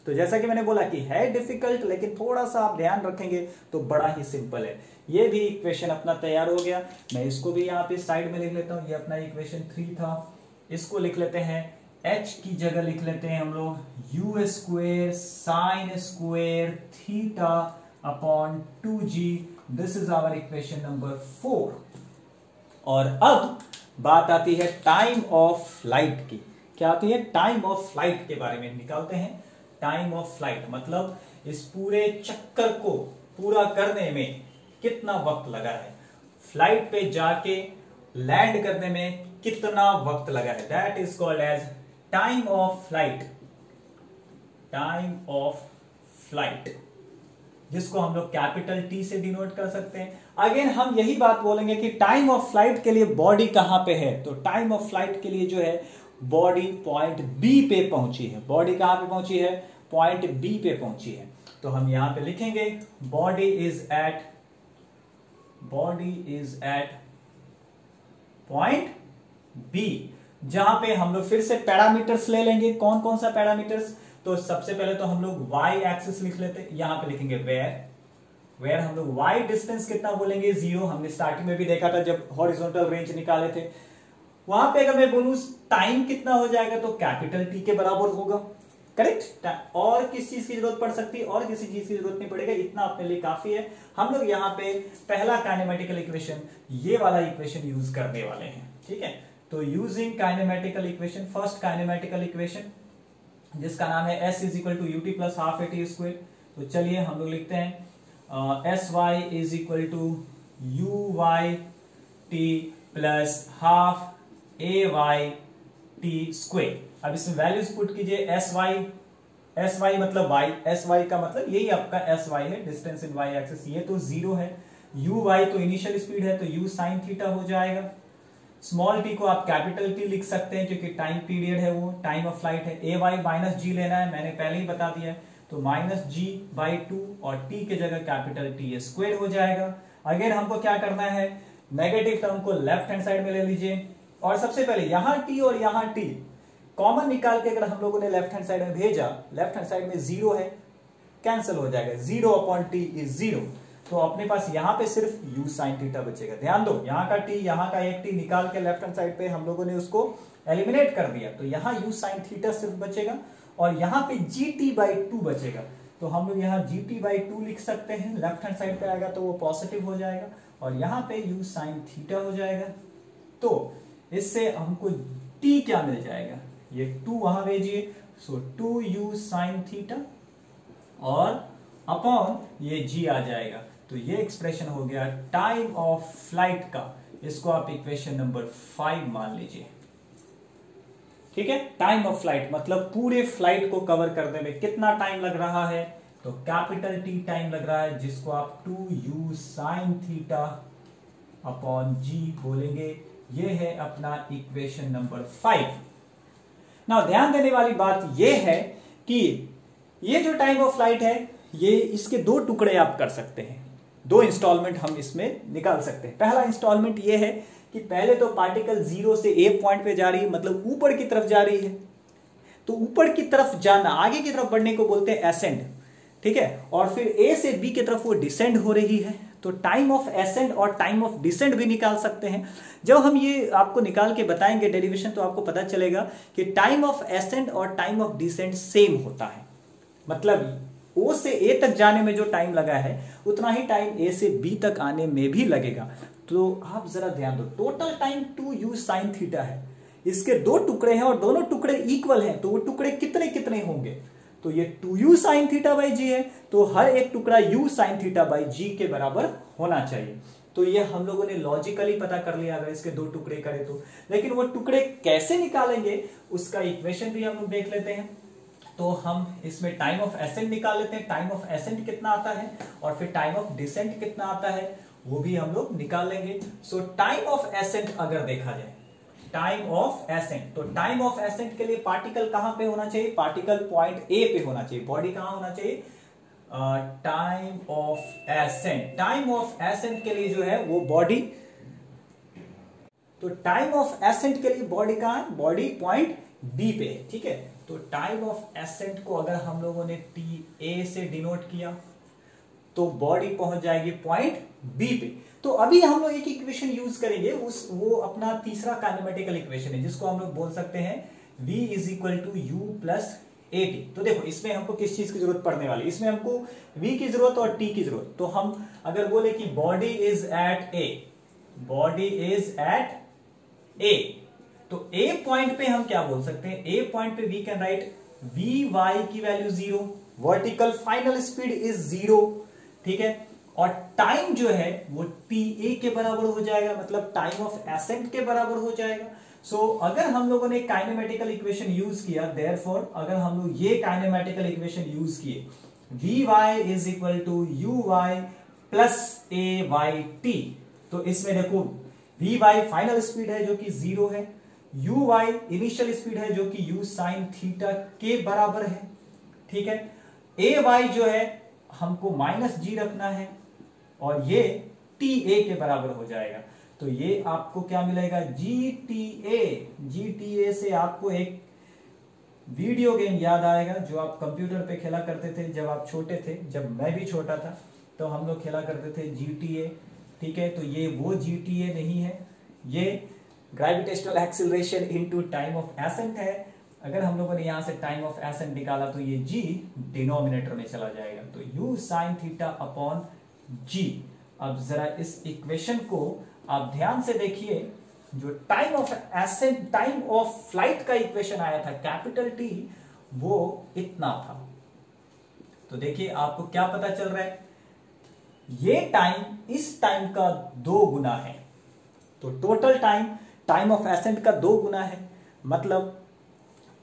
तो जैसा कि मैंने बोला कि है डिफिकल्ट, लेकिन थोड़ा सा आप ध्यान रखेंगे तो बड़ा ही सिंपल है। ये भी इक्वेशन अपना तैयार हो गया, मैं इसको भी यहाँ पे साइड में लिख लेता हूं, ये अपना इक्वेशन 3 था, इसको लिख लेते हैं h की जगह लिख लेते हैं हम लोग u square sine square theta upon 2g, this is our equation number 4। और अब बात आती है टाइम ऑफ फ्लाइट की। क्या आती है, टाइम ऑफ फ्लाइट के बारे में निकालते हैं। टाइम ऑफ फ्लाइट मतलब इस पूरे चक्कर को पूरा करने में कितना वक्त लगा है, फ्लाइट पे जाके लैंड करने में कितना वक्त लगा है, that is called as time of flight. Time of flight जिसको हम लोग कैपिटल T से डिनोट कर सकते हैं। अगेन हम यही बात बोलेंगे कि टाइम ऑफ फ्लाइट के लिए बॉडी कहां पे है, तो टाइम ऑफ फ्लाइट के लिए जो है बॉडी पॉइंट B पे पहुंची है। बॉडी कहां पे पहुंची है, पॉइंट B पे पहुंची है, तो हम यहां पे लिखेंगे body is at point B, जहां पे हम लोग फिर से पैरामीटर्स ले लेंगे। कौन कौन सा पैरामीटर्स, तो सबसे पहले तो हम लोग y एक्सिस लिख लेते हैं, यहां पे लिखेंगे वेयर हम लोग y डिस्टेंस कितना बोलेंगे 0, हमने स्टार्टिंग में भी देखा था जब हॉरिजॉन्टल रेंज निकाले थे। वहां पे अगर मैं बोलूं टाइम कितना हो जाएगा तो कैपिटल T के बराबर होगा, करेक्ट। और किस चीज की जरूरत पड़ सकती है, और किसी चीज की जरूरत नहीं पड़ेगा, इतना अपने लिए काफी है। हम लोग यहाँ पे पहला काइनेमेटिकल इक्वेशन, ये वाला इक्वेशन यूज करने वाले हैं, ठीक है। तो using kinematical equation, first kinematical equation जिसका नाम है s is equal to u t plus half a t square, तो चलिए हम लोग लिखते हैं s y is equal to u y t plus half a y t square. अब इसमें वैल्यूज पुट कीजिए, एस वाई मतलब y, एस वाई का मतलब यही आपका एस वाई है, डिस्टेंस इन y एक्सिस, ये तो 0 है, यू वाई तो इनिशियल स्पीड है तो u साइन थीटा हो जाएगा। स्मॉल t को आप कैपिटल T लिख सकते हैं क्योंकि टाइम पीरियड है, वो टाइम ऑफ फ्लाइट है। ए वाई माइनस जी लेना है, मैंने पहले ही बता दिया है, तो माइनस जी बाई 2 और t के जगह कैपिटल T स्क्वायर हो जाएगा। अगेन हमको क्या करना है, नेगेटिव टर्म को लेफ्ट हैंड साइड में ले लीजिए, और सबसे पहले यहां t और यहां t कॉमन निकाल के अगर हम लोगों ने लेफ्ट हैंड साइड में भेजा, लेफ्ट हैंड साइड में 0 है, कैंसिल हो जाएगा, 0 अपॉन t इज 0, तो अपने पास यहां पे सिर्फ u साइन थीटा बचेगा। ध्यान दो, यहां का t, यहां का एक t निकाल के लेफ्ट हैंड साइड पे हम लोगों ने उसको एलिमिनेट कर दिया, तो यहां u साइन थीटा सिर्फ बचेगा और यहां पे gt/2 बचेगा, तो हम लोग यहां gt/2 लिख सकते हैं। लेफ्ट हैंड साइड पे आएगा तो वो पॉजिटिव हो जाएगा और यहां पे u साइन थीटा हो जाएगा। तो इससे हमको t क्या मिल जाएगा, ये 2 वहां भेजिए, सो 2u sin थीटा और अपॉन ये g आ जाएगा। तो ये एक्सप्रेशन हो गया टाइम ऑफ फ्लाइट का, इसको आप इक्वेशन नंबर 5 मान लीजिए। ठीक है, टाइम ऑफ फ्लाइट मतलब पूरे फ्लाइट को कवर करने में कितना टाइम लग रहा है, तो कैपिटल टी टाइम लग रहा है, जिसको आप 2u sin theta upon g बोलेंगे। ये है अपना इक्वेशन नंबर 5। नाउ ध्यान देने वाली बात यह है कि ये जो टाइम ऑफ फ्लाइट है, ये इसके 2 टुकड़े आप कर सकते हैं, 2 इंस्टॉलमेंट हम इसमें निकाल सकते हैं। पहला इंस्टॉलमेंट ये है कि पहले तो पार्टिकल 0 से a पॉइंट पे जा रही है, मतलब ऊपर की तरफ जा रही है, तो ऊपर की तरफ जाना, आगे की तरफ बढ़ने को बोलते हैं एसेंड। ठीक है, और फिर a से b की तरफ वो डिसेंड हो रही है, तो टाइम ऑफ एसेंड और टाइम ऑफ डिसेंड भी निकाल सकते हैं। जब हम ये आपको निकाल के बताएंगे डेरिवेशन, तो आपको पता चलेगा कि टाइम ऑफ एसेंड और टाइम ऑफ डिसेंड सेम होता है, मतलब O से A तक जाने में जो टाइम लगा है उतना ही टाइम A से B तक आने में भी लगेगा। तो आप जरा ध्यान दो, total time 2u sin theta है, इसके 2 टुकड़े हैं और दोनों टुकड़े इक्वल हैं, तो वो टुकड़े कितने कितने होंगे, तो ये 2u sin theta by g है, तो हर एक टुकड़ा u sin थीटा बाई जी के बराबर होना चाहिए। तो ये हम लोगों ने लॉजिकली पता कर लिया अगर इसके 2 टुकड़े करें तो। लेकिन वो टुकड़े कैसे निकालेंगे उसका इक्वेशन भी हम लोग देख लेते हैं। तो हम इसमें टाइम ऑफ एसेंट निकाल लेते हैं, टाइम ऑफ एसेंट कितना आता है और फिर टाइम ऑफ डिसेंट कितना आता है वो भी हम लोग निकाल लेंगे। सो टाइम ऑफ एसेंट अगर देखा जाए, टाइम ऑफ एसेंट, तो टाइम ऑफ एसेंट के लिए पार्टिकल कहां पे होना चाहिए, पार्टिकल पॉइंट ए पे होना चाहिए, बॉडी कहां होना चाहिए, time of ascent. Time of accent के लिए जो है वो बॉडी, तो टाइम ऑफ एसेंट के लिए बॉडी कहां है, बॉडी पॉइंट बी पे है। ठीक है, तो टाइम ऑफ एसेंट को अगर हम लोगों ने टी ए से डिनोट किया तो बॉडी पहुंच जाएगी पॉइंट बी पे। तो अभी हम लोग एक इक्वेशन यूज करेंगे, वो अपना तीसरा काइनेमेटिकल इक्वेशन है, जिसको हम लोग बोल सकते हैं v is equal to u plus a t. तो देखो इसमें हमको किस चीज की जरूरत पड़ने वाली, इसमें हमको v की जरूरत और t की जरूरत। तो हम अगर बोले कि body is at A, body is at A, तो ए पॉइंट पे हम क्या बोल सकते हैं, ए पॉइंट पे we can write v y की value 0, vertical final speed is 0। ठीक है, और टाइम जो है वो टी ए के बराबर हो जाएगा, मतलब टाइम ऑफ एसेंट के बराबर हो जाएगा। सो अगर हम लोगों ने काइनेमेटिकल इक्वेशन यूज किया, देयरफॉर अगर हम लोग ये काइनेमेटिकल इक्वेशन यूज किए, v y is equal to u y plus a y t, तो इसमें देखो वी वाई फाइनल स्पीड है जो कि 0 है, यू वाई इनिशियल स्पीड है जो कि यू साइन थीटा के बराबर है। ठीक है, ए वाई जो है हमको माइनस जी रखना है और ये टी ए के बराबर हो जाएगा। तो ये आपको क्या मिलेगा, G T A. G T A से आपको एक वीडियो गेम याद आएगा जो आप कंप्यूटर पे खेला करते थे जब आप छोटे थे, जब मैं भी छोटा था तो हम लोग खेला करते थे GTA। ठीक है, तो ये वो GTA नहीं है, ये gravitational acceleration into time of accent है। अगर हम लोगों ने यहां से टाइम ऑफ एसेंट निकाला तो ये g डिनोमिनेटर में चला जाएगा, तो u sin theta upon g। अब जरा इस इक्वेशन को आप ध्यान से देखिए, जो time of ascent, time of flight का इक्वेशन आया था कैपिटल T, वो इतना था। तो देखिए आपको क्या पता चल रहा है, ये टाइम इस टाइम का 2 गुना है, तो total time time of accent का 2 गुना है। मतलब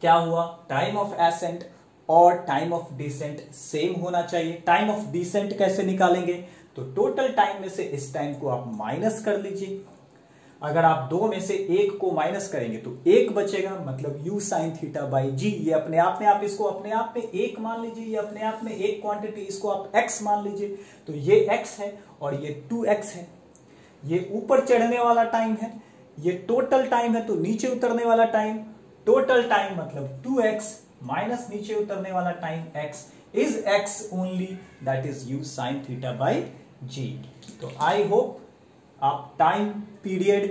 क्या हुआ, टाइम ऑफ एसेंट और टाइम ऑफ डिसेंट सेम होना चाहिए। टाइम ऑफ डिसेंट कैसे निकालेंगे, तो टोटल टाइम में से इस टाइम को आप माइनस कर लीजिए। अगर आप 2 में से 1 को माइनस करेंगे तो 1 बचेगा, मतलब u sin थीटा बाई जी। ये अपने आप में, आप इसको अपने आप में 1 मान लीजिए, ये अपने आप में एक क्वांटिटी, इसको आप x मान लीजिए। तो ये x है और ये 2x है। ये ऊपर चढ़ने वाला टाइम है, ये टोटल टाइम है, तो नीचे उतरने वाला टाइम, टोटल टाइम मतलब 2x माइनस नीचे उतरने वाला time x is x only, that is u sin theta by g. तो आई होप आप time period,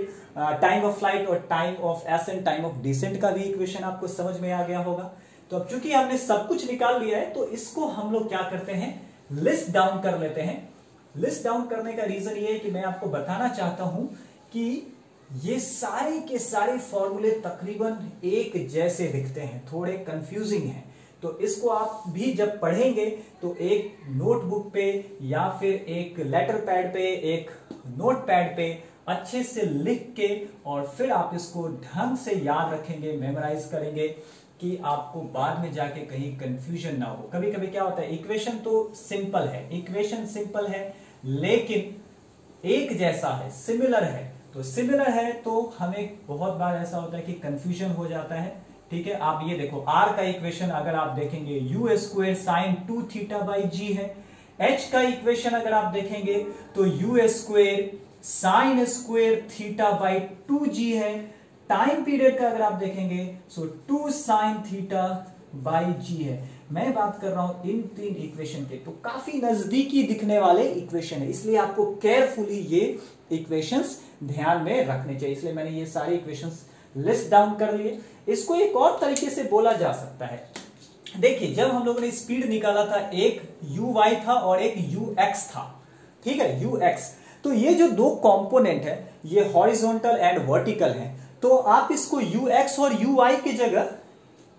time of flight और time of ascent, time of descent का भी इक्वेशन आपको समझ में आ गया होगा। तो अब चूंकि हमने सब कुछ निकाल लिया है तो इसको हम लोग क्या करते हैं, लिस्ट डाउन कर लेते हैं। लिस्ट डाउन करने का रीजन ये है कि मैं आपको बताना चाहता हूं कि ये सारे के सारे फॉर्मूले तकरीबन एक जैसे दिखते हैं, थोड़े कंफ्यूजिंग हैं। तो इसको आप भी जब पढ़ेंगे तो एक नोटबुक पे या फिर एक लेटर पैड पे, एक नोट पैड पे अच्छे से लिख के और फिर आप इसको ढंग से याद रखेंगे, मेमोराइज करेंगे कि आपको बाद में जाके कहीं कंफ्यूजन ना हो। कभी कभी क्या होता है, इक्वेशन तो सिंपल है, इक्वेशन सिंपल है लेकिन एक जैसा है, सिमिलर है, तो सिमिलर है तो हमें बहुत बार ऐसा होता है कि कंफ्यूजन हो जाता है। ठीक है, आप ये देखो आर का इक्वेशन अगर आप देखेंगे u square sine 2 theta by g है। एच का इक्वेशन अगर आप देखेंगे तो u square sine square theta by 2g है। टाइम पीरियड का अगर आप देखेंगे so 2 sine theta by g है। मैं बात कर रहा हूं इन तीन इक्वेशन के, तो काफी नजदीकी दिखने वाले इक्वेशन है, इसलिए आपको केयरफुली ये इक्वेशंस ध्यान में रखने चाहिए। इसलिए मैंने ये सारे इक्वेशंस लिस्ट डाउन कर लिए। इसको एक और तरीके से बोला जा सकता है, देखिए जब हम लोगों ने स्पीड निकाला था एक uy था और एक ux था, ठीक है, ux, तो ये जो दो कंपोनेंट है ये हॉरिजॉन्टल एंड वर्टिकल है, तो आप इसको ux और uy की जगह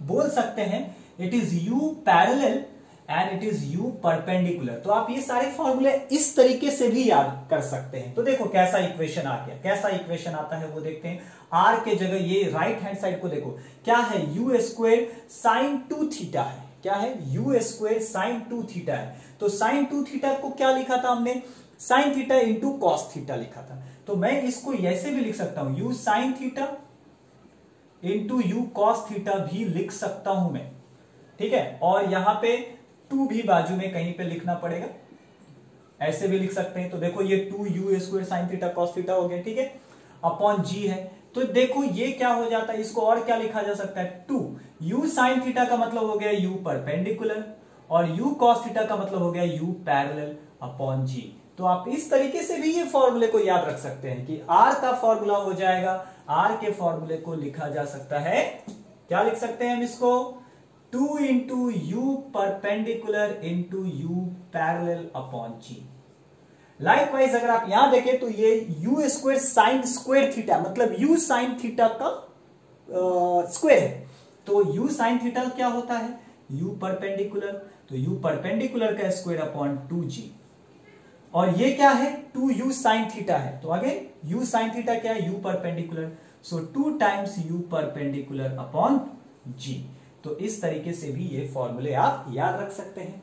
बोल सकते हैं it is u parallel and it is u perpendicular. तो आप ये सारे फॉर्मूले इस तरीके से भी याद कर सकते हैं। तो देखो कैसा इक्वेशन आ गया, कैसा इक्वेशन आता है वो देखते हैं। r के जगह ये राइट हैंड साइड को देखो क्या है, u स्क्वायर साइन 2 थीटा है, क्या है, u स्क्वायर साइन 2 थीटा है। तो साइन 2 थीटा को क्या लिखा था हमने, sine theta into cos theta लिखा था। तो मैं इसको ऐसे भी लिख सकता हूं, u sine theta into u cos theta भी लिख सकता हूं मैं, ठीक है। और यहां पे 2 भी बाजू में कहीं पे लिखना पड़ेगा, ऐसे भी लिख सकते हैं। तो देखो ये 2u square sine theta cos theta हो गया, ठीक है, अपॉन g है। तो देखो ये क्या हो जाता है, इसको और क्या लिखा जा सकता है, 2u साइन थीटा का मतलब हो गया u परपेंडिकुलर और u कॉस थीटा का मतलब हो गया u पैरेलल अपॉन g। तो आप इस तरीके से भी ये फॉर्मूले को याद रख सकते हैं कि r का फॉर्मूला हो जाएगा, r के फॉर्मूले को लिखा जा सकता है, क्या लिख सकते हैं हम इसको, 2 into u perpendicular into u parallel upon g. Likewise अगर आप यहां देखें तो ये u square sine square theta मतलब यू साइन थीटा का स्क्वायर है। तो यू साइन थीटा क्या होता है, यू परपेंडिकुलर, तो यू परपेंडिकुलर का स्क्वायर अपॉन 2g। और ये क्या है, 2u साइन थीटा है, तो अगेन u साइन थीटा क्या है, u परपेंडिकुलर, सो 2 times u perpendicular upon g। तो इस तरीके से भी ये फॉर्मूले आप याद रख सकते हैं।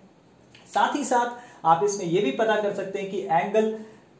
साथ ही साथ आप इसमें ये भी पता कर सकते हैं कि एंगल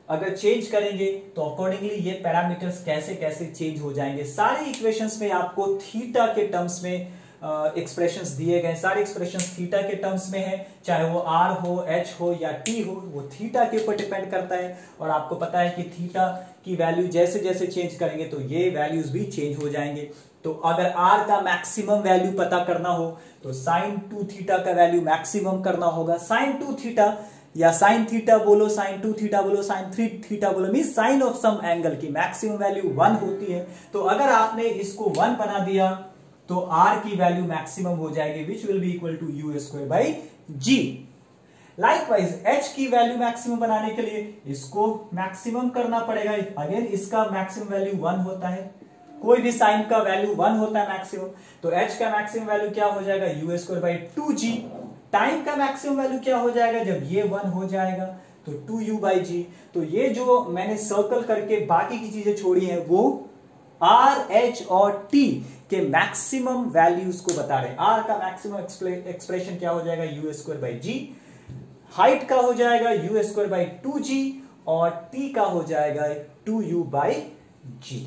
अगर चेंज करेंगे तो अकॉर्डिंगली ये पैरामीटर्स कैसे कैसे चेंज हो जाएंगे। सारे इक्वेशंस में आपको थीटा के टर्म्स में एक्सप्रेशंस दिए गए, सारे एक्सप्रेशंस थीटा के टर्म्स में है, चाहे वो r हो, h हो या t हो, वो थीटा के ऊपर डिपेंड करता है। और आपको पता है कि थीटा की वैल्यू जैसे जैसे चेंज करेंगे तो ये वैल्यूज भी चेंज हो जाएंगे। तो अगर r का मैक्सिमम वैल्यू पता करना हो तो साइन 2 थीटा का वैल्यू मैक्सिमम करना होगा। साइन 2 थीटा या साइन थीटा बोलो, साइन 2 थीटा बोलो, साइन 3 थीटा बोलो, mean sine of some angle की मैक्सिमम वैल्यू 1 होती है। तो अगर आपने इसको 1 बना दिया तो r की वैल्यू मैक्सिमम हो जाएगी which will be equal to u square by g. Likewise h की वैल्यू मैक्सिमम बनाने के लिए इसको मैक्सिमम करना पड़ेगा। अगेन इसका मैक्सिमम वैल्यू 1 होता है, कोई भी साइन का वैल्यू 1 होता है मैक्सिमम। तो h का मैक्सिमम वैल्यू क्या हो जाएगा, u square by 2g। Time का मैक्सिमम वैल्यू क्या हो जाएगा, जब ये 1 हो जाएगा तो 2u बाई जी। तो ये जो मैंने सर्कल करके बाकी की चीजें छोड़ी हैं वो r, h और t के मैक्सिमम वैल्यूज को बता रहे हैं। r का मैक्सिमम एक्सप्रेशन क्या हो जाएगा, u square by g. Height का हो जाएगा यू स्क्वायर बाई 2g और t का हो जाएगा 2u by g.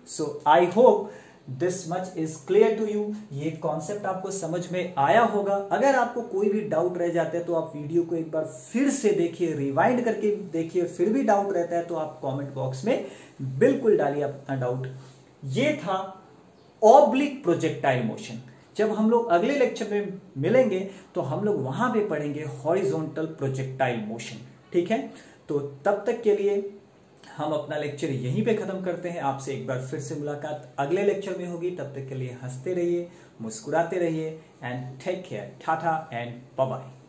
So I hope this much is clear to you. ये कॉन्सेप्ट आपको समझ में आया होगा। अगर आपको कोई भी डाउट रह जाता है तो आप वीडियो को एक बार फिर से देखिए, रिवाइंड करके देखिए, फिर भी डाउट रहता है तो आप कमेंट बॉक्स में बिल्कुल डालिए अपना डाउट। ये था ऑब्लिक प्रोजेक्टाइल मोशन। जब हम लोग अगले लेक्चर में मिलेंगे तो हम लोग वहां पे पढ़ेंगे हॉरिजॉन्टल प्रोजेक्टाइल मोशन, ठीक है। तो तब तक के लिए हम अपना लेक्चर यहीं पे खत्म करते हैं। आपसे एक बार फिर से मुलाकात अगले लेक्चर में होगी। तब तक के लिए हंसते रहिए, मुस्कुराते रहिए and take care, tata and bye bye.